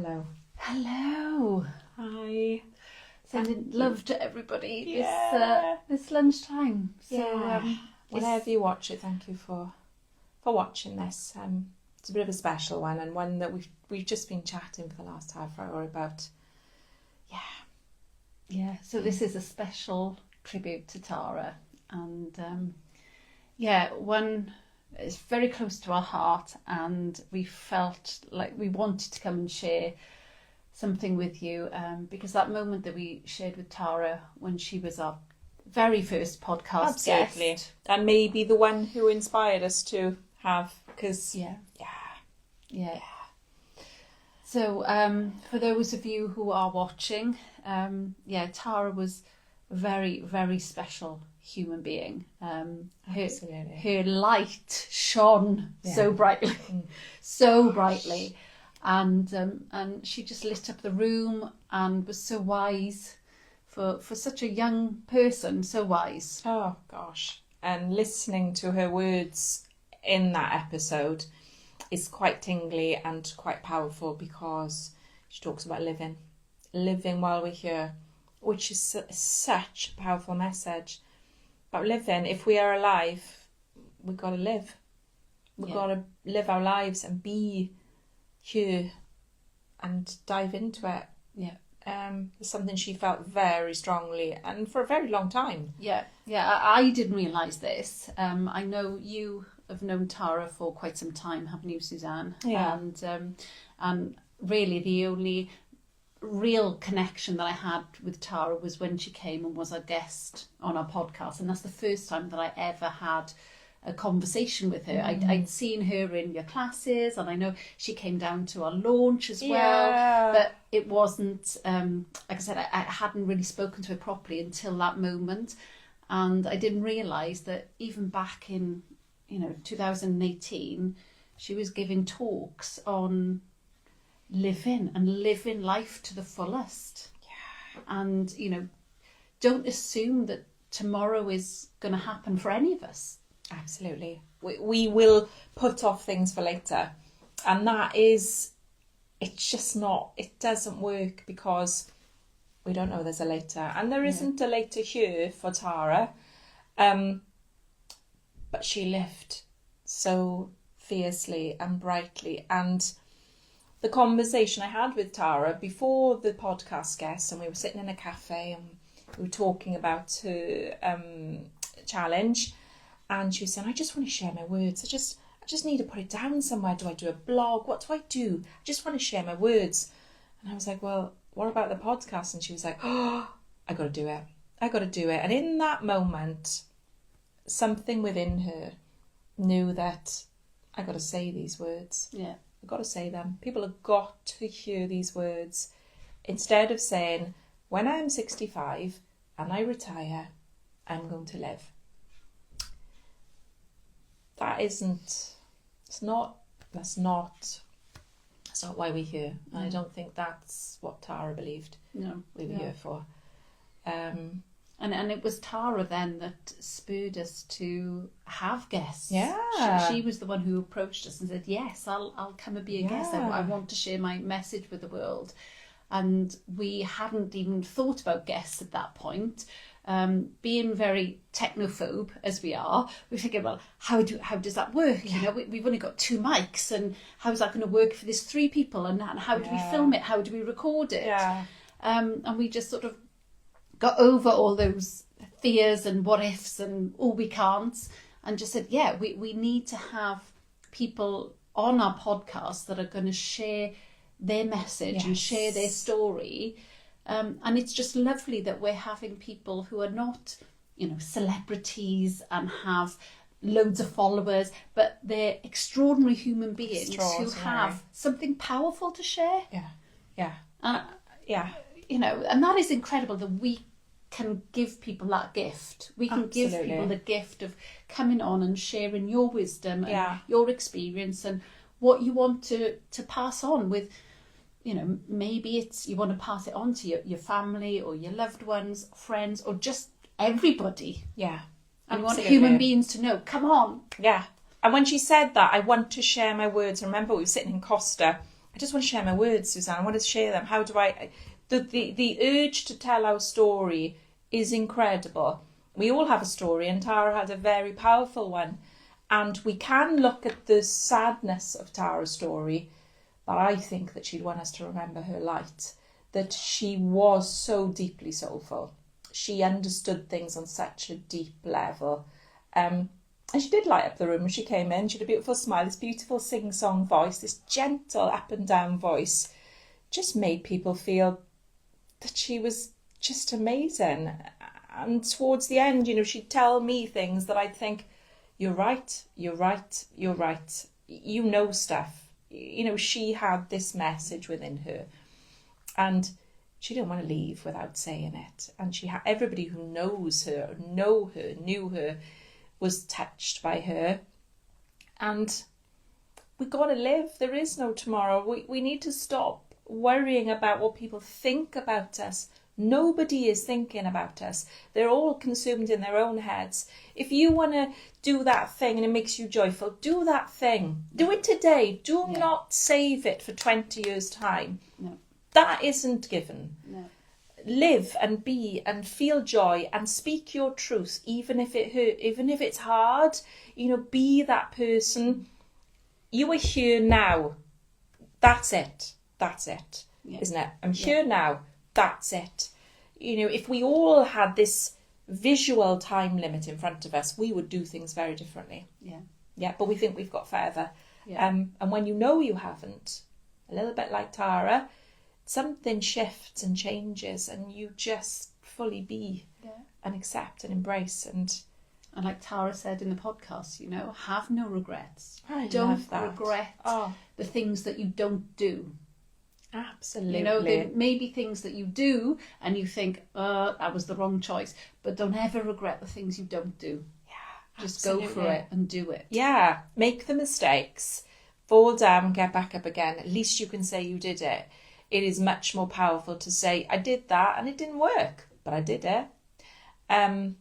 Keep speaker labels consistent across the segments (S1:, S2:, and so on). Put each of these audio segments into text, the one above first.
S1: Hello.
S2: Hello.
S1: Hi.
S2: Sending love to everybody
S1: Yeah.
S2: this lunchtime.
S1: Whenever you watch it, thank you for watching this. It's a bit of a special one, and one that we've just been chatting for the last half hour about.
S2: So this is a special tribute to Tara, and one is very close to our heart, and we felt like we wanted to come and share something with you, because that moment that we shared with Tara when she was our very first podcast guest,
S1: and maybe the one who inspired us to have, because
S2: So for those of you who are watching, Tara was a very, very special human being. Her light shone so brightly, and she just lit up the room and was so wise for such a young person, so wise.
S1: Oh gosh, and listening to her words in that episode is quite tingly and quite powerful, because she talks about living while we're here, which is such a powerful message about living. If we are alive, we've got to live. We've got to live our lives and be here and dive into it. It's something she felt very strongly, and for a very long time.
S2: I didn't realise this. I know you have known Tara for quite some time, haven't you, Suzanne? And really the only real connection that I had with Tara was when she came and was a guest on our podcast, and that's the first time that I ever had a conversation with her. I'd seen her in your classes, and I know she came down to our launch as well, but it wasn't, like I said, I hadn't really spoken to her properly until that moment, and I didn't realise that even back in 2018, she was giving talks on living life to the fullest. And don't assume that tomorrow is going to happen for any of us.
S1: Absolutely. We will put off things for later, and it's just not, it doesn't work, because we don't know there's a later, and there isn't a later here for Tara. But she lived so fiercely and brightly, and the conversation I had with Tara before the podcast guest, and we were sitting in a cafe and we were talking about her challenge, and she was saying, I just want to share my words. I just need to put it down somewhere. Do I do a blog? What do I do? I just want to share my words. And I was like, well, what about the podcast? And she was like, oh, I got to do it. And in that moment, something within her knew that I got to say these words. I've got to say them. People have got to hear these words, instead of saying, when I'm 65 and I retire, I'm going to live. That's not why we're here. And I don't think that's what Tara believed we were here for.
S2: And it was Tara then that spurred us to have guests. She was the one who approached us and said, yes, I'll come and be a guest. I want to share my message with the world. And we hadn't even thought about guests at that point. Being very technophobe as we are, we're thinking, well, how does that work? We've only got 2 mics, and how's that going to work for this 3 people? And how do we film it? How do we record it? And we just sort of got over all those fears and what ifs and all we can't, and just said, we need to have people on our podcast that are going to share their message and share their story. And it's just lovely that we're having people who are not, celebrities and have loads of followers, but they're extraordinary human beings who have something powerful to share. And that is incredible that we can give people that gift. We can give people the gift of coming on and sharing your wisdom and your experience and what you want to pass on with. Maybe it's you want to pass it on to your family or your loved ones, friends, or just everybody. And we want human beings to know, come on.
S1: And when she said that, I want to share my words. Remember, we were sitting in Costa I just want to share my words, Suzanne. I want to share them. How do I... The urge to tell our story is incredible. We all have a story, and Tara had a very powerful one. And we can look at the sadness of Tara's story, but I think that she'd want us to remember her light, that she was so deeply soulful. She understood things on such a deep level. And she did light up the room when she came in. She had a beautiful smile, this beautiful sing-song voice, this gentle up and down voice. Just made people feel that she was just amazing. And towards the end, she'd tell me things that I'd think, you're right, you're right, you're right. You know stuff. She had this message within her. And she didn't want to leave without saying it. And everybody who knows her, knew her, was touched by her. And we got to live. There is no tomorrow. We need to stop worrying about what people think about us. Nobody is thinking about us. They're all consumed in their own heads. If you want to do that thing and it makes you joyful, do that thing. Do it today. Do not save it for 20 years' time.
S2: No.
S1: That isn't given.
S2: No.
S1: Live and be and feel joy and speak your truth, even if it hurt, even if it's hard. Be that person. You are here now. That's it. Isn't it? I'm here now. That's it. If we all had this visual time limit in front of us, we would do things very differently. Yeah, but we think we've got further. Yeah. And when you haven't, a little bit like Tara, something shifts and changes, and you just fully be and accept and embrace. And
S2: like Tara said in the podcast, have no regrets.
S1: Don't
S2: regret the things that you don't do.
S1: Absolutely.
S2: There may be things that you do and you think, that was the wrong choice, but don't ever regret the things you don't do.
S1: Yeah,
S2: just go for it and do it.
S1: Yeah, make the mistakes, fall down, get back up again. At least you can say you did it. It is much more powerful to say, I did that and it didn't work, but I did it. And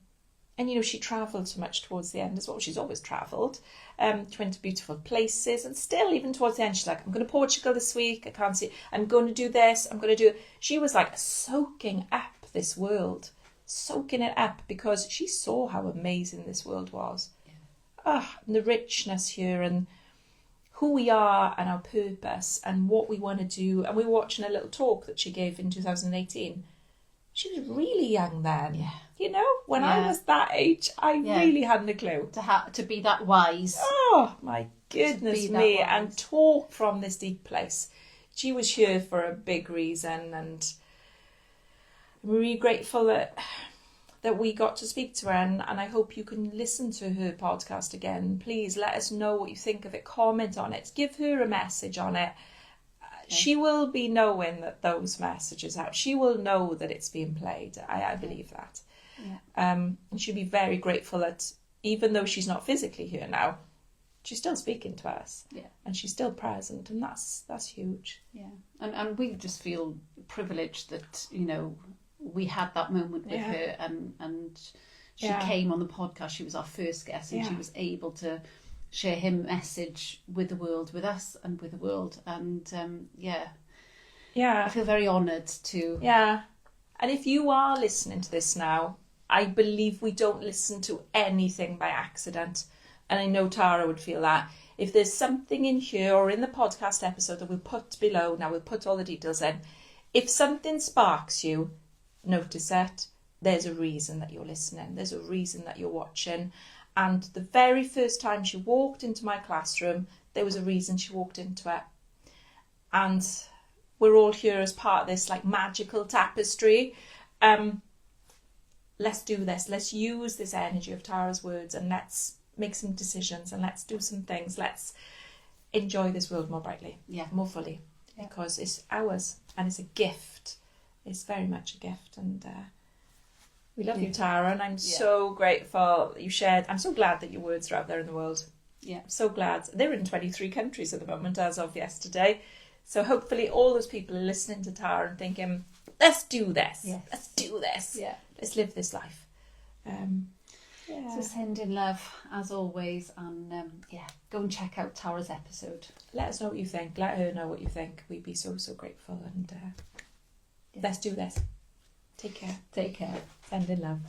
S1: she travelled so much towards the end as well. She's always travelled. She went to beautiful places, and still, even towards the end, she's like, I'm going to Portugal this week. I can't see. I'm going to do this. I'm going to do. She was like soaking up this world, soaking it up, because she saw how amazing this world was. And the richness here, and who we are, and our purpose, and what we want to do. And we were watching a little talk that she gave in 2018. She was really young then.
S2: Yeah.
S1: When I was that age, I really hadn't a clue.
S2: To be that wise.
S1: Oh, my goodness me. And talk from this deep place. She was here for a big reason, and I'm really grateful that we got to speak to her, and I hope you can listen to her podcast again. Please let us know what you think of it. Comment on it. Give her a message on it. She will be knowing that those messages out. She will know that it's being played. I believe that.
S2: Yeah.
S1: And she'll be very grateful that even though she's not physically here now, she's still speaking to us.
S2: Yeah.
S1: And she's still present, and that's huge.
S2: Yeah. And we just feel privileged that, we had that moment with her, and she came on the podcast. She was our first guest, and she was able to share her message with the world, with us and with the world. And I feel very honoured to...
S1: Yeah. And if you are listening to this now, I believe we don't listen to anything by accident. And I know Tara would feel that. If there's something in here or in the podcast episode that we'll put below, now we'll put all the details in. If something sparks you, notice it. There's a reason that you're listening. There's a reason that you're watching. And the very first time she walked into my classroom, there was a reason she walked into it. And we're all here as part of this magical tapestry. Let's do this. Let's use this energy of Tara's words, and let's make some decisions, and let's do some things. Let's enjoy this world more brightly, more fully, because it's ours, and it's a gift. It's very much a gift, and we love you, Tara, and I'm so grateful that you shared. I'm so glad that your words are out there in the world.
S2: Yeah,
S1: I'm so glad. They're in 23 countries at the moment, as of yesterday. So hopefully all those people are listening to Tara and thinking, let's do this.
S2: Yes.
S1: Let's do this.
S2: Yeah.
S1: Let's live this life. Yeah.
S2: So send in love as always, and go and check out Tara's episode.
S1: Let us know what you think. Let her know what you think. We'd be so grateful, and let's do this. Take care.
S2: Take care.
S1: Send in love.